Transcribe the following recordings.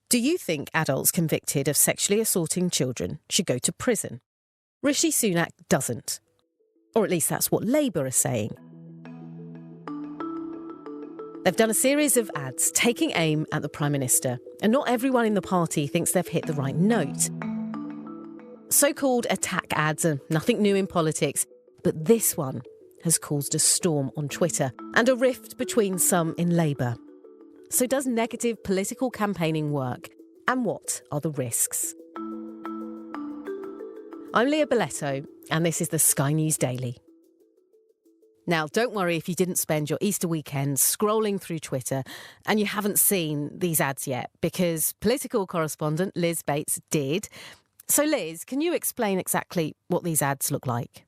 Do you think adults convicted of sexually assaulting children should go to prison? Rishi Sunak doesn't. Or at least that's what Labour are saying. They've done a series of ads taking aim at the Prime Minister, and not everyone in the party thinks they've hit the right note. So-called attack ads are nothing new in politics, but this one has caused a storm on Twitter and a rift between some in Labour. So does negative political campaigning work? And what are the risks? I'm Leah Boleto, and this is the Sky News Daily. Now, don't worry if you didn't spend your Easter weekend scrolling through Twitter and you haven't seen these ads yet, because political correspondent Liz Bates did. So, Liz, can you explain exactly what these ads look like?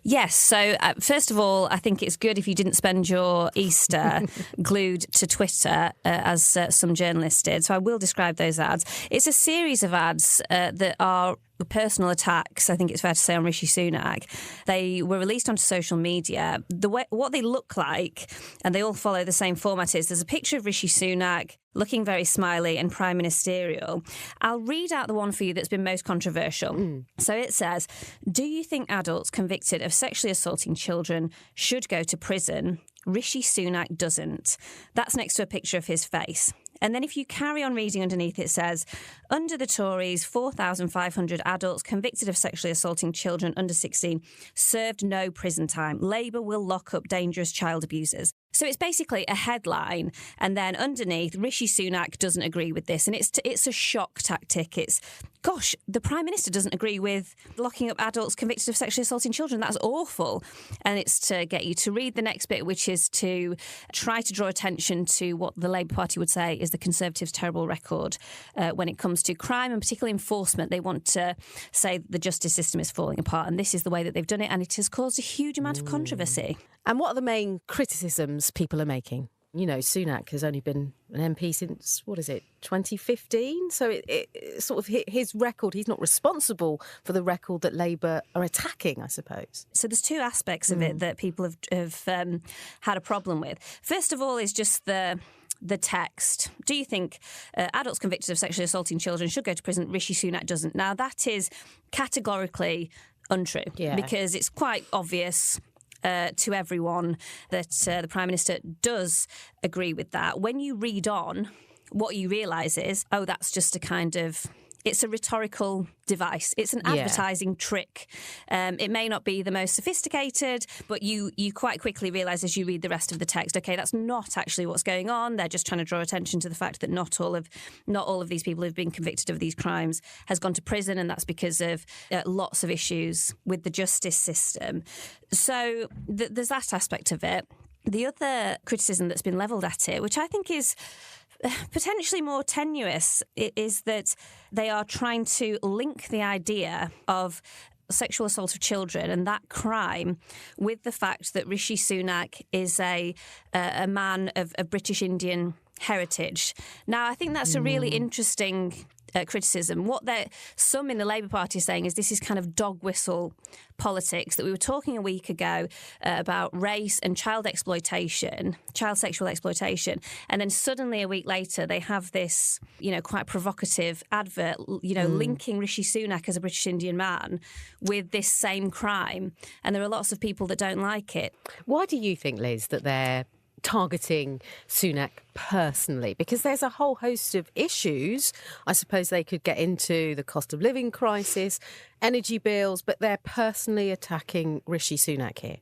Yes. So, first of all, I think it's good if you didn't spend your Easter glued to Twitter, as some journalists did. So I will describe those ads. It's a series of ads that are personal attacks, I think it's fair to say, on Rishi Sunak. They were released onto social media. What they look like, and they all follow the same format, is there's a picture of Rishi Sunak looking very smiley and prime ministerial. I'll read out the one for you that's been most controversial. So it says, "Do you think adults convicted of sexually assaulting children should go to prison? Rishi Sunak doesn't." That's next to a picture of his face. And then if you carry on reading underneath, it says, "Under the Tories, 4,500 adults convicted of sexually assaulting children under 16 served no prison time. Labour will lock up dangerous child abusers." So it's basically a headline, and then underneath, Rishi Sunak doesn't agree with this. And it's a shock tactic. It's, gosh, the Prime Minister doesn't agree with locking up adults convicted of sexually assaulting children. That's awful. And it's to get you to read the next bit, which is to try to draw attention to what the Labour Party would say is the Conservatives' terrible record when it comes to crime and particularly enforcement. They want to say the justice system is falling apart, and this is the way that they've done it, and it has caused a huge amount of controversy. And what are the main criticisms people are making? You know, Sunak has only been an MP since, 2015? So it sort of his record, he's not responsible for the record that Labour are attacking, I suppose. So there's two aspects of it that people have had a problem with. First of all is just the text. Do you think adults convicted of sexually assaulting children should go to prison? Rishi Sunak doesn't. Now, that is categorically untrue, because it's quite obvious to everyone that the Prime Minister does agree with that. When you read on, what you realise is, that's just it's a rhetorical device. It's an advertising trick. It may not be the most sophisticated, but you quite quickly realise as you read the rest of the text, OK, that's not actually what's going on. They're just trying to draw attention to the fact that not all of these people who've been convicted of these crimes has gone to prison, and that's because of lots of issues with the justice system. So there's that aspect of it. The other criticism that's been levelled at it, which I think is potentially more tenuous, is that they are trying to link the idea of sexual assault of children and that crime with the fact that Rishi Sunak is a man of British Indian heritage. Now, I think that's a really interesting criticism. What some in the Labour Party are saying is this is kind of dog whistle politics, that we were talking a week ago about race and child sexual exploitation, and then suddenly a week later they have this, quite provocative advert, linking Rishi Sunak as a British Indian man with this same crime, and there are lots of people that don't like it. Why do you think, Liz, that they're targeting Sunak personally? Because there's a whole host of issues. I suppose they could get into the cost of living crisis, energy bills, but they're personally attacking Rishi Sunak here.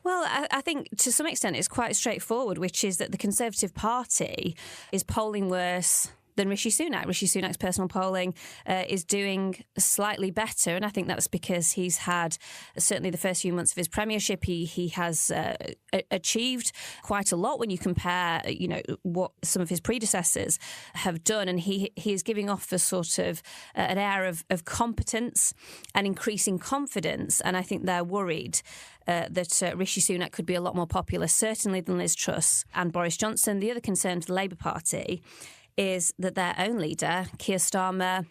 Well, I think to some extent it's quite straightforward, which is that the Conservative Party is polling worse than Rishi Sunak. Rishi Sunak's personal polling is doing slightly better, and I think that's because he's had, certainly the first few months of his premiership, he has achieved quite a lot when you compare, what some of his predecessors have done, and he is giving off a sort of an air of competence and increasing confidence, and I think they're worried that Rishi Sunak could be a lot more popular, certainly than Liz Truss and Boris Johnson. The other concern for the Labour Party is that their own leader, Keir Starmer,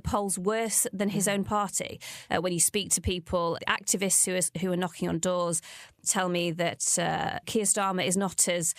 polls worse than his own party. When you speak to people, activists who are knocking on doors tell me that Keir Starmer is not as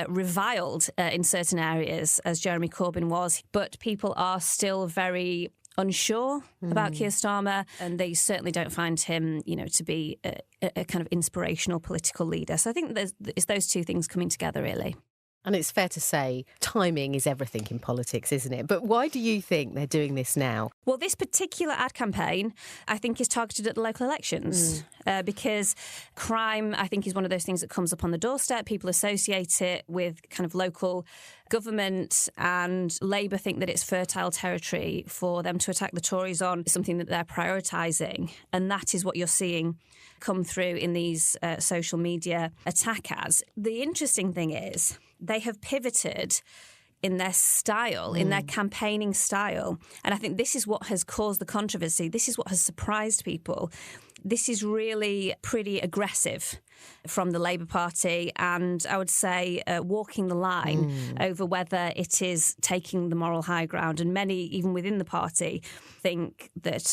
reviled in certain areas as Jeremy Corbyn was, but people are still very unsure about Keir Starmer, and they certainly don't find him, to be a kind of inspirational political leader. So I think it's those two things coming together, really. And it's fair to say timing is everything in politics, isn't it? But why do you think they're doing this now? Well, this particular ad campaign, I think, is targeted at the local elections because crime, I think, is one of those things that comes up on the doorstep. People associate it with kind of local government, and Labour think that it's fertile territory for them to attack the Tories on, something that they're prioritising. And that is what you're seeing come through in these social media attack ads. The interesting thing is they have pivoted in their style, in their campaigning style. And I think this is what has caused the controversy. This is what has surprised people. This is really pretty aggressive from the Labour Party, and I would say walking the line over whether it is taking the moral high ground. And many, even within the party, think that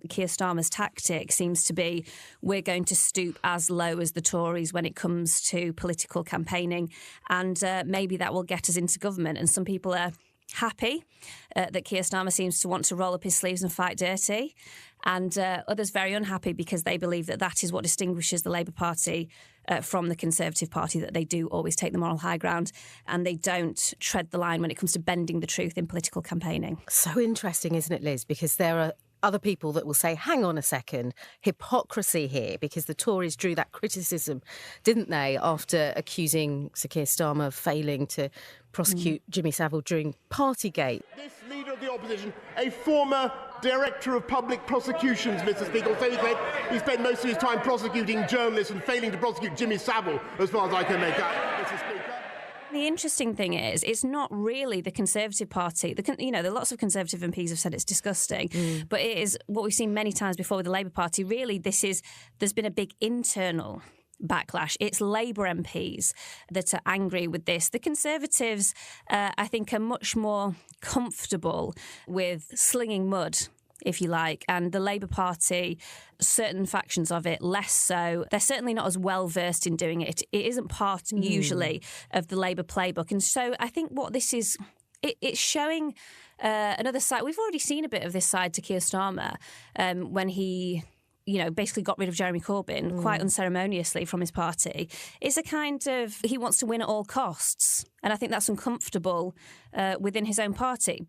Keir Starmer's tactic seems to be, we're going to stoop as low as the Tories when it comes to political campaigning, and maybe that will get us into government. And some people are happy that Keir Starmer seems to want to roll up his sleeves and fight dirty, and others very unhappy because they believe that that is what distinguishes the Labour Party from the Conservative Party, that they do always take the moral high ground and they don't tread the line when it comes to bending the truth in political campaigning. So interesting, isn't it, Liz? Because there are other people that will say, hang on a second, hypocrisy here, because the Tories drew that criticism, didn't they, after accusing Sir Keir Starmer of failing to prosecute Jimmy Savile during Partygate. This leader of the opposition, a former director of public prosecutions, Mr. Speaker, so he spent most of his time prosecuting journalists and failing to prosecute Jimmy Savile, as far as I can make out, Mr. Speaker. The interesting thing is, it's not really the Conservative Party. There are lots of Conservative MPs have said it's disgusting, but it is what we've seen many times before with the Labour Party. Really, there's been a big internal backlash. It's Labour MPs that are angry with this. The Conservatives, I think, are much more comfortable with slinging mud, if you like, and the Labour Party, certain factions of it, less so. They're certainly not as well versed in doing it. It isn't part, usually, of the Labour playbook. And so I think what this is, it's showing another side. We've already seen a bit of this side to Keir Starmer when he basically got rid of Jeremy Corbyn quite unceremoniously from his party. It's a kind of, he wants to win at all costs. And I think that's uncomfortable within his own party.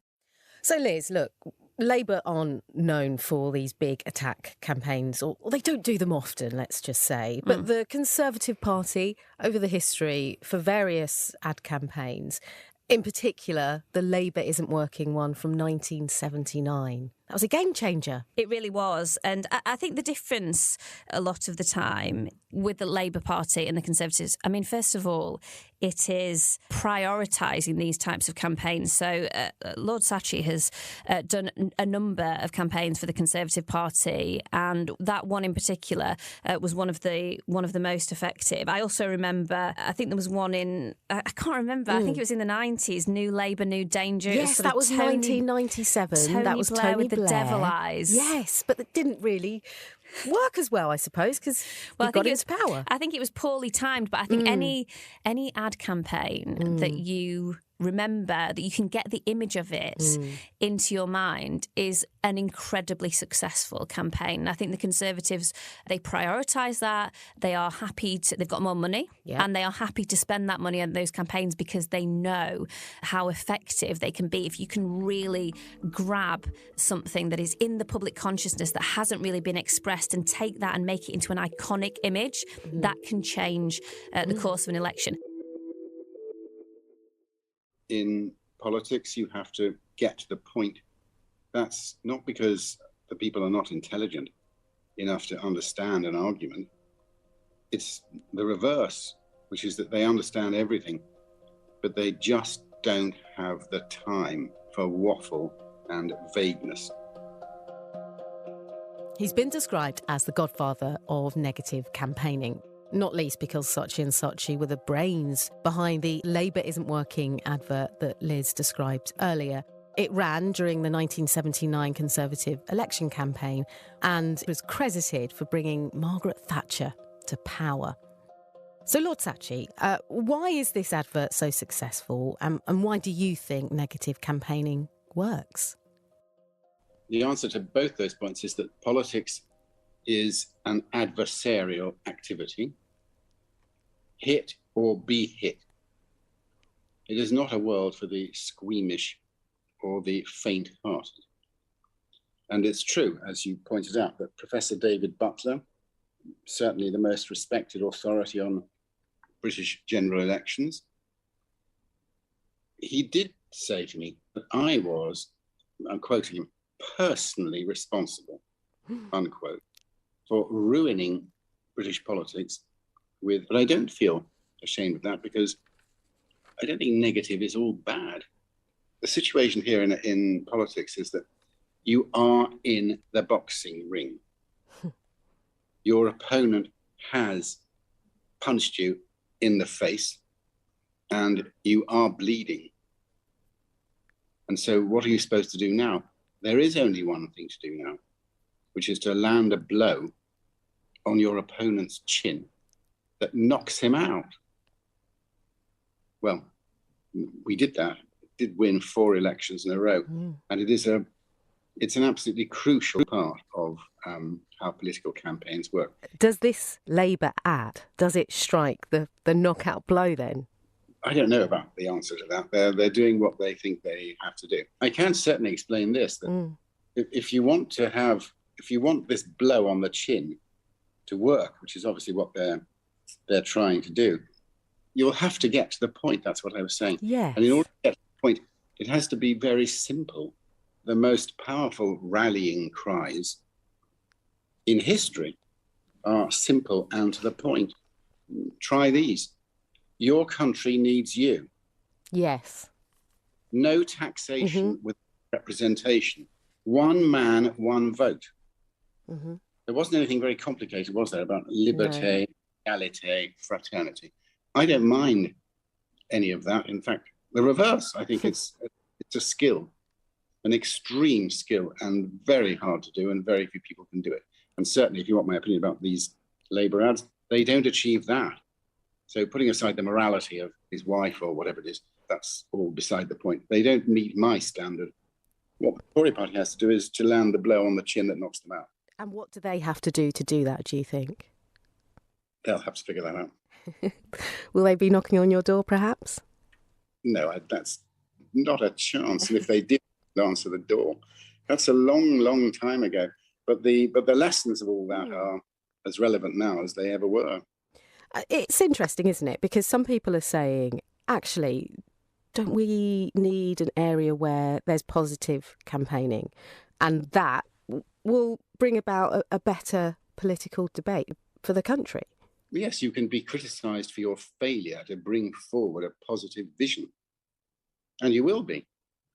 So, Liz, look, Labour aren't known for these big attack campaigns, or they don't do them often, let's just say. But the Conservative Party, over the history, for various ad campaigns, in particular, the Labour Isn't Working one from 1979. That was a game changer. It really was. And I think the difference a lot of the time with the Labour Party and the Conservatives, I mean, first of all, it is prioritising these types of campaigns. So Lord Saatchi has done a number of campaigns for the Conservative Party, and that one in particular was one of the most effective. I also remember, I think there was one in, I can't remember, I think it was in the 90s, New Labour, New Danger. Yes, that was 1997. That was Blair Tony with the Blair. devil eyes. Yes, but that didn't really work as well, I suppose, because he got into power. I think it was poorly timed, but I think any ad campaign that you remember, that you can get the image of it into your mind, is an incredibly successful campaign. And I think the Conservatives, they prioritise that. They are happy to, they've got more money, and they are happy to spend that money on those campaigns because they know how effective they can be. If you can really grab something that is in the public consciousness that hasn't really been expressed and take that and make it into an iconic image, that can change the course of an election. In politics, you have to get to the point. That's not because the people are not intelligent enough to understand an argument. It's the reverse, which is that they understand everything, but they just don't have the time for waffle and vagueness. He's been described as the godfather of negative campaigning, not least because Saatchi and Saatchi were the brains behind the Labour Isn't Working advert that Liz described earlier. It ran during the 1979 Conservative election campaign and was credited for bringing Margaret Thatcher to power. So, Lord Saatchi, why is this advert so successful, and why do you think negative campaigning works? The answer to both those points is that politics is an adversarial activity. Hit or be hit. It is not a world for the squeamish or the faint-hearted. And it's true, as you pointed out, that Professor David Butler, certainly the most respected authority on British general elections, he did say to me that I was, I'm quoting him, personally responsible, unquote, for ruining British politics but I don't feel ashamed of that, because I don't think negative is all bad. The situation here in politics is that you are in the boxing ring. Your opponent has punched you in the face and you are bleeding. And so what are you supposed to do now? There is only one thing to do now, which is to land a blow on your opponent's chin that knocks him out. Well, we did that. Did win 4 elections in a row, and it's an absolutely crucial part of how political campaigns work. Does this Labour ad, does it strike the knockout blow then? I don't know about the answer to that. They're doing what they think they have to do. I can certainly explain this, that if you want this blow on the chin to work, which is obviously what they're trying to do, you'll have to get to the point. That's what I was saying. Yes. And in order to get to the point, it has to be very simple. The most powerful rallying cries in history are simple and to the point. Try these. Your country needs you. Yes. No taxation with representation. One man, one vote. There wasn't anything very complicated, was there, about liberté, égalité, fraternity. I don't mind any of that. In fact, the reverse. I think it's a skill, an extreme skill, and very hard to do, and very few people can do it. And certainly, if you want my opinion about these Labour ads, they don't achieve that. So putting aside the morality of his wife or whatever it is, that's all beside the point. They don't meet my standard. What the Tory party has to do is to land the blow on the chin that knocks them out. And what do they have to do that, do you think? They'll have to figure that out. Will they be knocking on your door, perhaps? No, that's not a chance. And if they did answer the door, that's a long, long time ago. But the lessons of all that are as relevant now as they ever were. It's interesting, isn't it? Because some people are saying, actually, don't we need an area where there's positive campaigning? And that will bring about a better political debate for the country. Yes, you can be criticised for your failure to bring forward a positive vision. And you will be.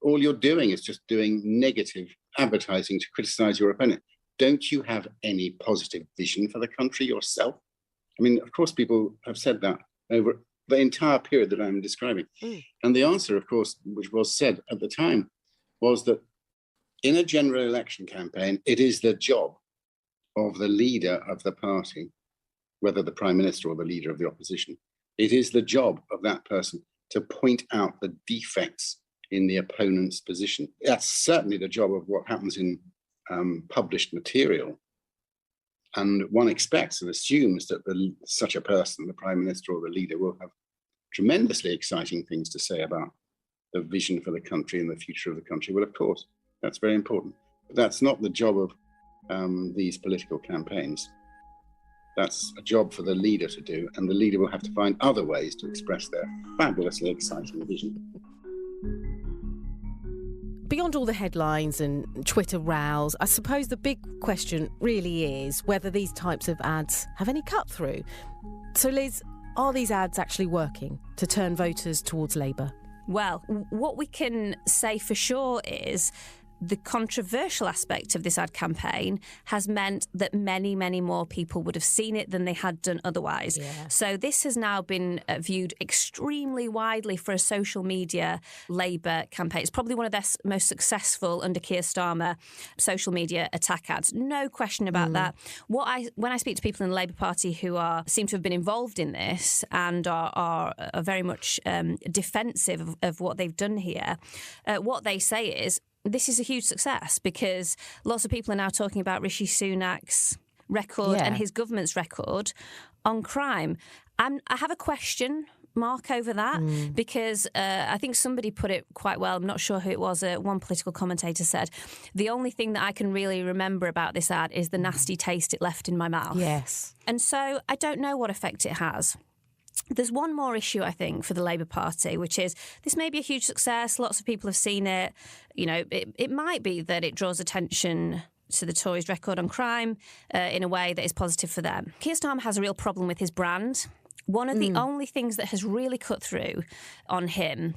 All you're doing is just doing negative advertising to criticise your opponent. Don't you have any positive vision for the country yourself? I mean, of course, people have said that over the entire period that I'm describing. And the answer, of course, which was said at the time, was that in a general election campaign, it is the job of the leader of the party, whether the Prime Minister or the leader of the opposition, it is the job of that person to point out the defects in the opponent's position. That's certainly the job of what happens in published material. And one expects and assumes that such a person, the Prime Minister or the leader, will have tremendously exciting things to say about the vision for the country and the future of the country. Well, of course, that's very important. But that's not the job of these political campaigns. That's a job for the leader to do, and the leader will have to find other ways to express their fabulously exciting vision. Beyond all the headlines and Twitter rows, I suppose the big question really is whether these types of ads have any cut through. So, Liz, are these ads actually working to turn voters towards Labour? Well, what we can say for sure is the controversial aspect of this ad campaign has meant that many, many more people would have seen it than they had done otherwise. Yeah. So this has now been viewed extremely widely for a social media Labour campaign. It's probably one of their most successful under Keir Starmer social media attack ads. No question about that. When I speak to people in the Labour Party who seem to have been involved in this and are very much defensive of what they've done here, what they say is, this is a huge success because lots of people are now talking about Rishi Sunak's record and his government's record on crime. I have a question mark over that because I think somebody put it quite well. I'm not sure who it was. One political commentator said, the only thing that I can really remember about this ad is the nasty taste it left in my mouth. Yes. And so I don't know what effect it has. There's one more issue, I think, for the Labour Party, which is this may be a huge success. Lots of people have seen it. You know, it might be that it draws attention to the Tories' record on crime in a way that is positive for them. Keir Starmer has a real problem with his brand. One of the only things that has really cut through on him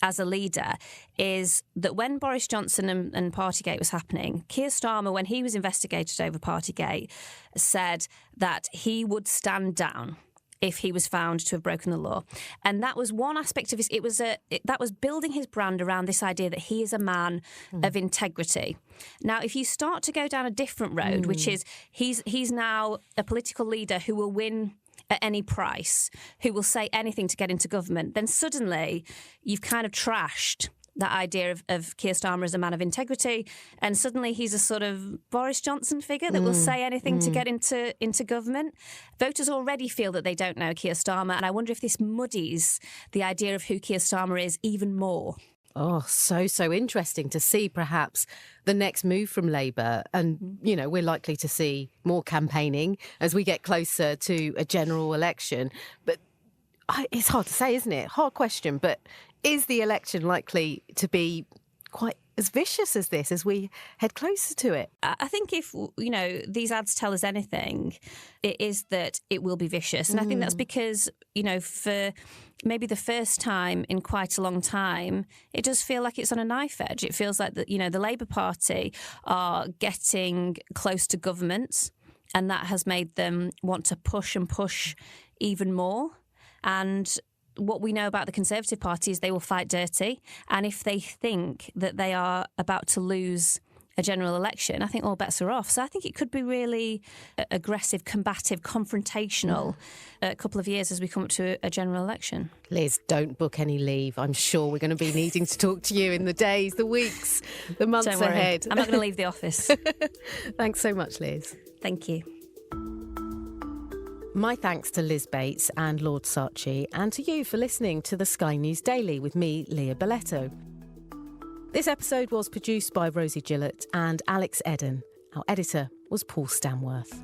as a leader is that when Boris Johnson and Partygate was happening, Keir Starmer, when he was investigated over Partygate, said that he would stand down if he was found to have broken the law. And that was one aspect of his... that was building his brand around this idea that he is a man of integrity. Now, if you start to go down a different road, which is he's now a political leader who will win at any price, who will say anything to get into government, then suddenly you've kind of trashed that idea of Keir Starmer as a man of integrity, and suddenly he's a sort of Boris Johnson figure that will say anything to get into government. Voters already feel that they don't know Keir Starmer, and I wonder if this muddies the idea of who Keir Starmer is even more. Oh, so interesting to see perhaps the next move from Labour. And, you know, we're likely to see more campaigning as we get closer to a general election. But it's hard to say, isn't it? Hard question. But is the election likely to be quite as vicious as this as we head closer to it? I think if, you know, these ads tell us anything, it is that it will be vicious. And I think that's because, you know, for maybe the first time in quite a long time, it does feel like it's on a knife edge. It feels like that, you know, the Labour Party are getting close to government, and that has made them want to push even more. And what we know about the Conservative Party is they will fight dirty. And if they think that they are about to lose a general election, I think all bets are off. So I think it could be really aggressive, combative, confrontational a couple of years as we come up to a general election. Liz, don't book any leave. I'm sure we're going to be needing to talk to you in the days, the weeks, the months Don't worry. ahead. I'm not going to leave the office. Thanks so much, Liz. Thank you. My thanks to Liz Bates and Lord Saatchi, and to you for listening to the Sky News Daily with me, Leah Boleto. This episode was produced by Rosie Gillett and Alex Eden. Our editor was Paul Stanworth.